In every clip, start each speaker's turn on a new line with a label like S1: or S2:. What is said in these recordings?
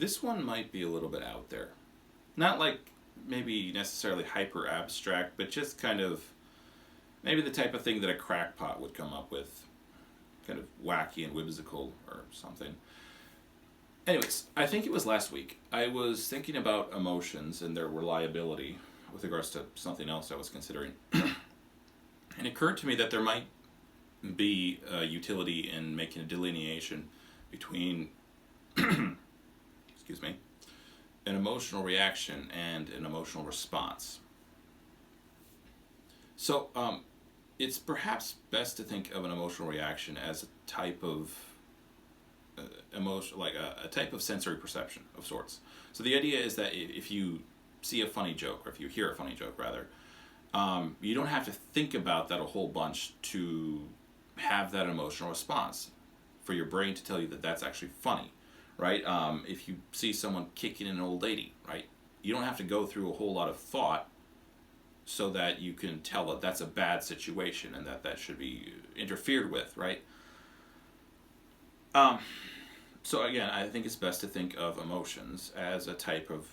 S1: this one might be a little bit out there. Not like maybe necessarily hyper abstract, but just kind of maybe the type of thing that a crackpot would come up with. Kind of wacky and whimsical or something. Anyways, I think it was last week. I was thinking about emotions and their reliability with regards to something else I was considering. And it occurred to me that there might be a utility in making a delineation between excuse me, an emotional reaction and an emotional response. So, it's perhaps best to think of an emotional reaction as a type of emotion, like a type of sensory perception of sorts. So the idea is that if you see a funny joke, or if you hear a funny joke rather, you don't have to think about that a whole bunch to have that emotional response, for your brain to tell you that that's actually funny, right? If you see someone kicking an old lady, right, you don't have to go through a whole lot of thought so that you can tell that that's a bad situation and that should be interfered with, right? So again, I think it's best to think of emotions as a type of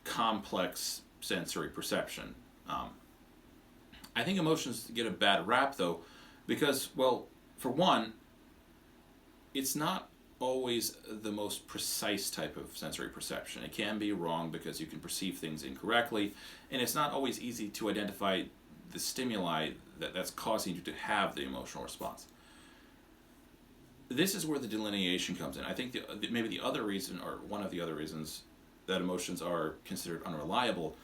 S1: complex sensory perception. I think emotions get a bad rap, though, because, well, for one, it's not always the most precise type of sensory perception. It can be wrong because you can perceive things incorrectly, and it's not always easy to identify the stimuli that's causing you to have the emotional response. This is where the delineation comes in. I think maybe the other reason, or one of the other reasons, that emotions are considered unreliable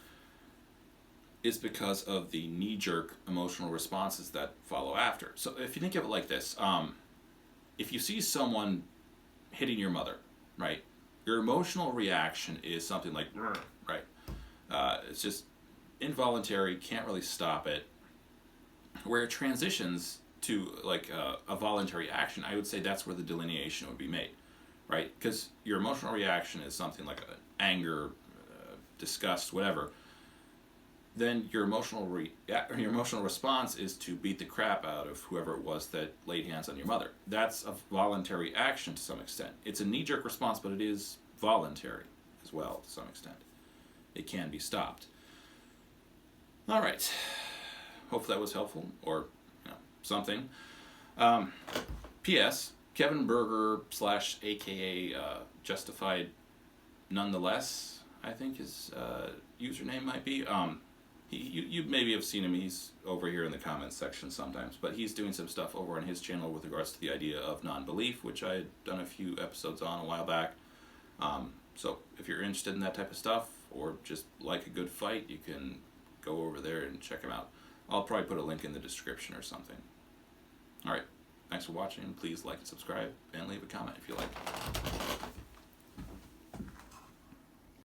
S1: is because of the knee-jerk emotional responses that follow after. So if you think of it like this, if you see someone hitting your mother, right, your emotional reaction is something like, right? It's just involuntary, can't really stop it. Where it transitions to like a voluntary action, I would say that's where the delineation would be made, right? Because your emotional reaction is something like anger, disgust, whatever. Then your emotional response is to beat the crap out of whoever it was that laid hands on your mother. That's a voluntary action to some extent. It's a knee-jerk response, but it is voluntary as well to some extent. It can be stopped. All right. Hopefully that was helpful, or something. P.S. Kevin Berger / AKA Justified Nonetheless, I think his username might be. You maybe have seen him. He's over here in the comments section sometimes, but he's doing some stuff over on his channel with regards to the idea of non-belief, which I had done a few episodes on a while back. So if you're interested in that type of stuff, or just like a good fight, you can go over there and check him out. I'll probably put a link in the description or something. All right, thanks for watching. Please like and subscribe, and leave a comment if you like.